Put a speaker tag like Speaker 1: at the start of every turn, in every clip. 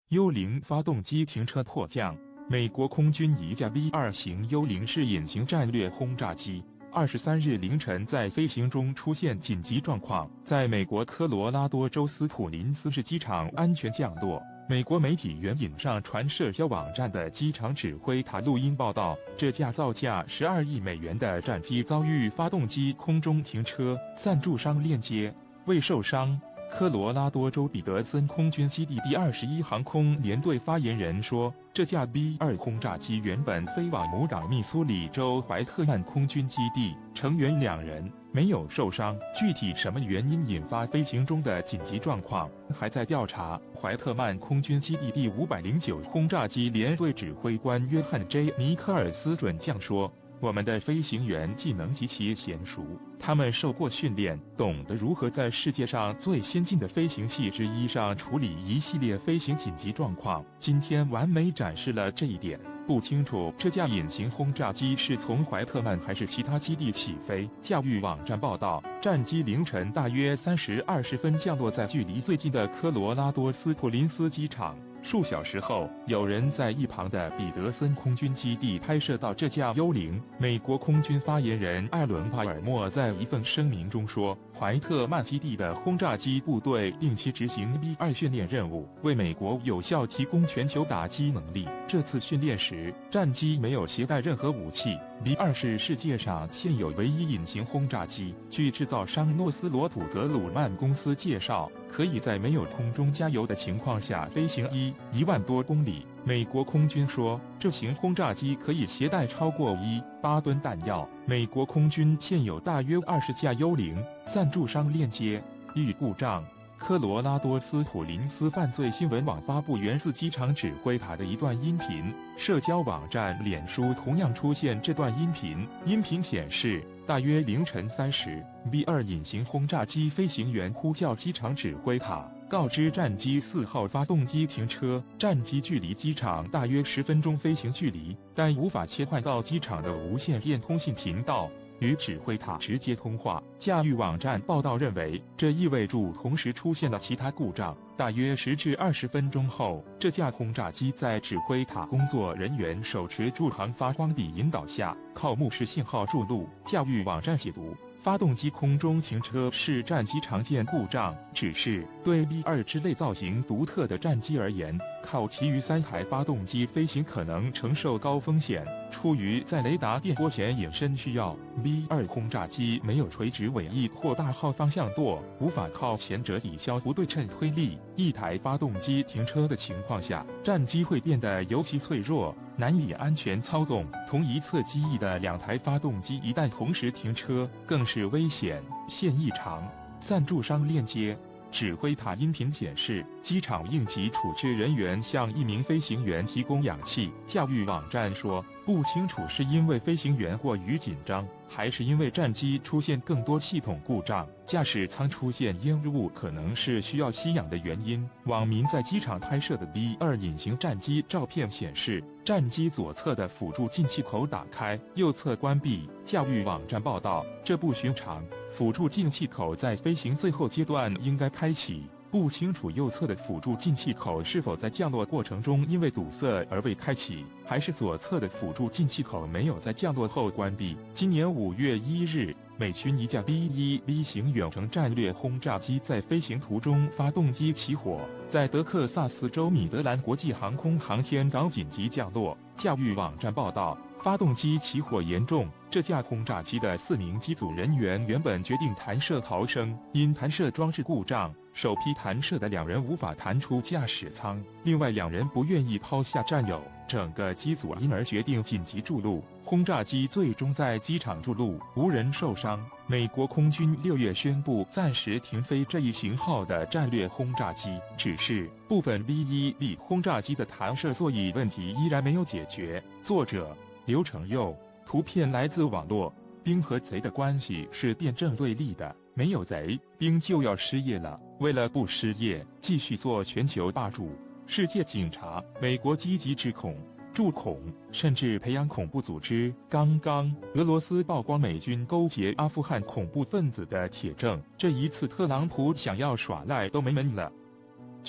Speaker 1: 幽灵发动机停车迫降。美国空军一架 B-2型幽灵式隐形战略轰炸机，23日凌晨在飞行中出现紧急状况，在美国科罗拉多州斯普林斯市机场安全降落。美国媒体援引上传社交网站的机场指挥塔录音报道，这架造价12亿美元的战机遭遇发动机空中停车，赞助商链接未受伤。科罗拉多州彼得森空军基地第21航空联队发言人说，这架 B-2轰炸机原本飞往母港密苏里州怀特曼空军基地，成员2人没有受伤。具体什么原因引发飞行中的紧急状况，还在调查。怀特曼空军基地第509轰炸机联队指挥官约翰 ·J· 尼克尔斯准将说，我们的飞行员技能极其娴熟，他们受过训练，懂得如何在世界上最先进的飞行器之一上处理一系列飞行紧急状况。今天完美展示了这一点。不清楚这架隐形轰炸机是从怀特曼还是其他基地起飞。教育网站报道，战机凌晨大约3时20分降落在距离最近的科罗拉多斯普林斯机场。数小时后，有人在一旁的彼得森空军基地拍摄到这架幽灵。美国空军发言人艾伦·帕尔默在一份声明中说，怀特曼基地的轰炸机部队定期执行 B-2训练任务，为美国有效提供全球打击能力。这次训练时，战机没有携带任何武器。B-2是世界上现有唯一隐形轰炸机。据制造商诺斯罗普格鲁曼公司介绍，可以在没有空中加油的情况下飞行1万多公里。美国空军说，这型轰炸机可以携带超过8吨弹药。美国空军现有大约20架幽灵。赞助商链接遇故障。科罗拉多斯普林斯犯罪新闻网发布源自机场指挥塔的一段音频，社交网站脸书同样出现这段音频。音频显示，大约凌晨3时 ，B-2隐形轰炸机飞行员呼叫机场指挥塔，告知战机4号发动机停车。战机距离机场大约10分钟飞行距离，但无法切换到机场的无线电通信频道，与指挥塔直接通话。驾驭网站报道认为，这意味着同时出现了其他故障。大约10至20分钟后，这架轰炸机在指挥塔工作人员手持助航发光笔引导下，靠目视信号筑路。驾驭网站解读，发动机空中停车是战机常见故障，只是对 B-2之类造型独特的战机而言，靠其余3台发动机飞行可能承受高风险。出于在雷达电波前隐身需要， B-2轰炸机没有垂直尾翼或大号方向舵，无法靠前者抵消不对称推力。一台发动机停车的情况下，战机会变得尤其脆弱，难以安全操纵。同一侧机翼的2台发动机一旦同时停车，更是危险。现异常。赞助商链接。指挥塔音频显示，机场应急处置人员向一名飞行员提供氧气。驾驭网站说，不清楚是因为飞行员过于紧张，还是因为战机出现更多系统故障，驾驶舱出现烟雾可能是需要吸氧的原因。网民在机场拍摄的 B-2隐形战机照片显示，战机左侧的辅助进气口打开，右侧关闭。驾驭网站报道，这不寻常。辅助进气口在飞行最后阶段应该开启，不清楚右侧的辅助进气口是否在降落过程中因为堵塞而未开启，还是左侧的辅助进气口没有在降落后关闭。今年5月1日，美军一架 B-1B 型远程战略轰炸机在飞行途中发动机起火，在德克萨斯州米德兰国际航空航天港紧急降落。驾驭网站报道，发动机起火严重，这架轰炸机的4名机组人员原本决定弹射逃生，因弹射装置故障，首批弹射的2人无法弹出驾驶舱，另外2人不愿意抛下战友，整个机组因而决定紧急筑路。轰炸机最终在机场筑路，无人受伤。美国空军6月宣布暂时停飞这一型号的战略轰炸机，只是部分 B-1B 轰炸机的弹射座椅问题依然没有解决。作者刘成佑，图片来自网络。兵和贼的关系是辩证对立的，没有贼，兵就要失业了。为了不失业，继续做全球霸主、世界警察，美国积极制恐、助恐，甚至培养恐怖组织。刚刚，俄罗斯曝光美军勾结阿富汗恐怖分子的铁证，这一次特朗普想要耍赖都没门了。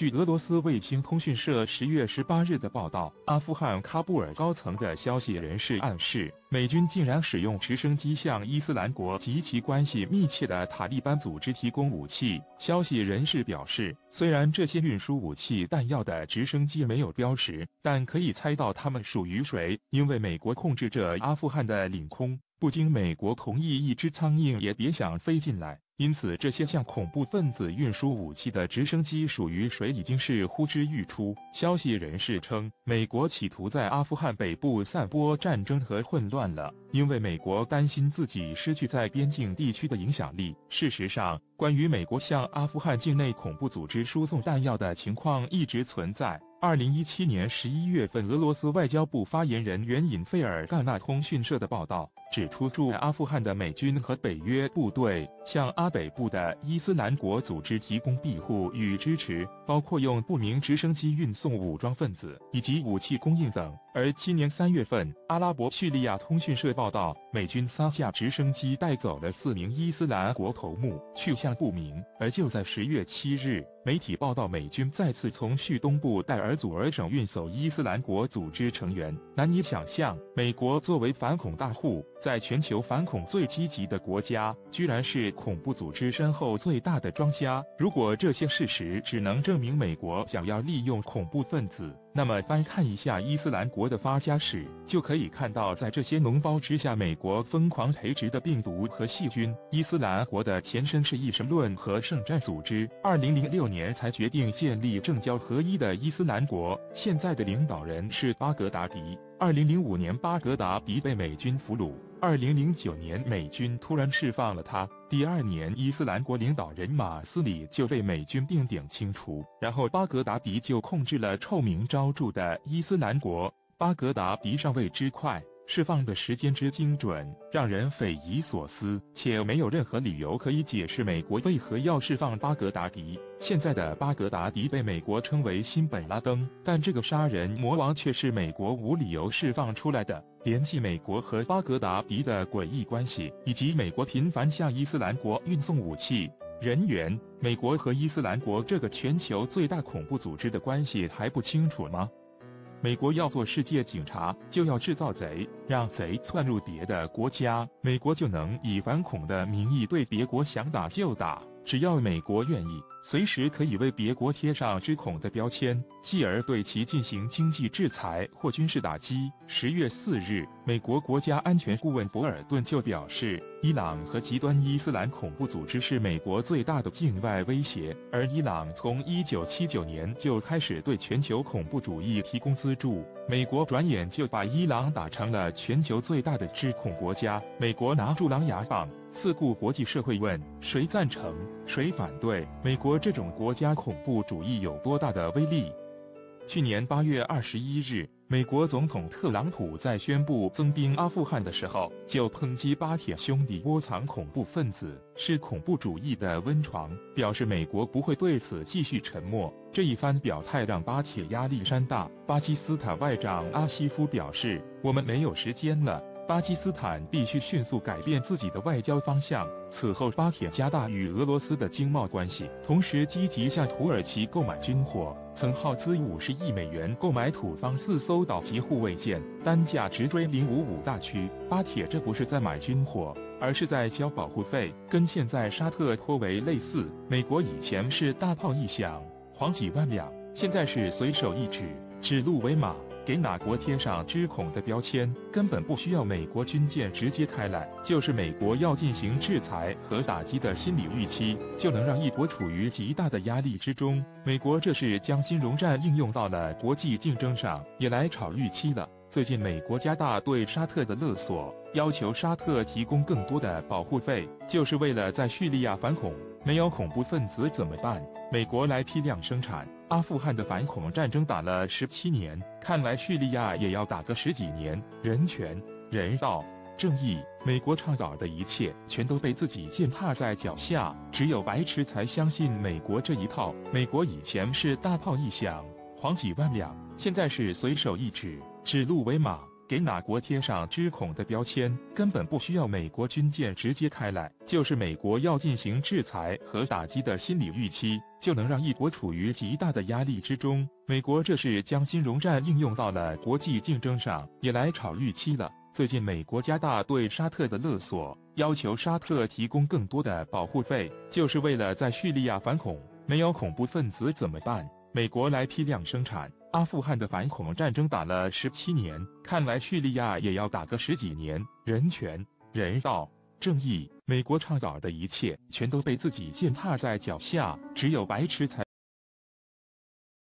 Speaker 1: 据俄罗斯卫星通讯社10月18日的报道，阿富汗喀布尔高层的消息人士暗示，美军竟然使用直升机向伊斯兰国及其关系密切的塔利班组织提供武器。消息人士表示，虽然这些运输武器弹药的直升机没有标识，但可以猜到它们属于谁，因为美国控制着阿富汗的领空，不经美国同意，一只苍蝇也别想飞进来。因此，这些向恐怖分子运输武器的直升机属于谁已经是呼之欲出。消息人士称，美国企图在阿富汗北部散播战争和混乱了，因为美国担心自己失去在边境地区的影响力。事实上，关于美国向阿富汗境内恐怖组织输送弹药的情况一直存在。2017年11月份，俄罗斯外交部发言人援引费尔干纳通讯社的报道，指出驻阿富汗的美军和北约部队向阿北部的伊斯兰国组织提供庇护与支持，包括用不明直升机运送武装分子以及武器供应等。而今年3月份，阿拉伯叙利亚通讯社报道，美军3架直升机带走了4名伊斯兰国头目，去向不明。而就在10月7日，媒体报道美军再次从叙东部戴尔祖尔省运走伊斯兰国组织成员。难以想象，美国作为反恐大户，在全球反恐最积极的国家，居然是恐怖组织身后最大的庄家。如果这些事实只能证明美国想要利用恐怖分子，那么翻看一下伊斯兰国的发家史，就可以看到，在这些脓包之下，美国疯狂培植的病毒和细菌。伊斯兰国的前身是异神论和圣战组织，2006年才决定建立政教合一的伊斯兰国，现在的领导人是巴格达迪。2005年，巴格达迪被美军俘虏。2009年，美军突然释放了他。第2年，伊斯兰国领导人马斯里就被美军并顶清除，然后巴格达迪就控制了臭名昭著的伊斯兰国。巴格达迪上位之快，释放的时间之精准，让人匪夷所思，且没有任何理由可以解释美国为何要释放巴格达迪。现在的巴格达迪被美国称为新本拉登，但这个杀人魔王却是美国无理由释放出来的。联系美国和巴格达迪的诡异关系，以及美国频繁向伊斯兰国运送武器、人员，美国和伊斯兰国这个全球最大恐怖组织的关系还不清楚吗？美国要做世界警察，就要制造贼，让贼窜入别的国家，美国就能以反恐的名义对别国想打就打。只要美国愿意，随时可以为别国贴上知恐的标签，继而对其进行经济制裁或军事打击。10月4日，美国国家安全顾问博尔顿就表示，伊朗和极端伊斯兰恐怖组织是美国最大的境外威胁，而伊朗从1979年就开始对全球恐怖主义提供资助。美国转眼就把伊朗打成了全球最大的知恐国家。美国拿住狼牙棒，四顾国际社会问谁赞成，谁反对？美国这种国家恐怖主义有多大的威力？去年8月21日，美国总统特朗普在宣布增兵阿富汗的时候，就抨击巴铁兄弟窝藏恐怖分子，是恐怖主义的温床，表示美国不会对此继续沉默。这一番表态让巴铁压力山大。巴基斯坦外长阿西夫表示：“我们没有时间了。”巴基斯坦必须迅速改变自己的外交方向。此后，巴铁加大与俄罗斯的经贸关系，同时积极向土耳其购买军火，曾耗资50亿美元购买土方4艘岛级护卫舰，单价直追055大区。巴铁这不是在买军火，而是在交保护费，跟现在沙特颇为类似。美国以前是大炮一响，黄几万两，现在是随手一指，指鹿为马。给哪国贴上知恐的标签，根本不需要美国军舰直接开来，就是美国要进行制裁和打击的心理预期，就能让一国处于极大的压力之中。美国这是将金融战应用到了国际竞争上，也来炒预期了。最近美国加大对沙特的勒索，要求沙特提供更多的保护费，就是为了在叙利亚反恐。没有恐怖分子怎么办？美国来批量生产。阿富汗的反恐战争打了17年，看来叙利亚也要打个10几年。人权、人道、正义，美国倡导的一切全都被自己践踏在脚下，只有白痴才相信美国这一套。美国以前是大炮一响，黄几万两，现在是随手一指，指鹿为马。给哪国贴上知恐的标签，根本不需要美国军舰直接开来，就是美国要进行制裁和打击的心理预期，就能让一国处于极大的压力之中。美国这是将金融战应用到了国际竞争上，也来炒预期了。最近美国加大对沙特的勒索，要求沙特提供更多的保护费，就是为了在叙利亚反恐。没有恐怖分子怎么办？美国来批量生产。阿富汗的反恐战争打了17年，看来叙利亚也要打个10几年。人权、人道、正义，美国倡导的一切全都被自己践踏在脚下，只有白痴才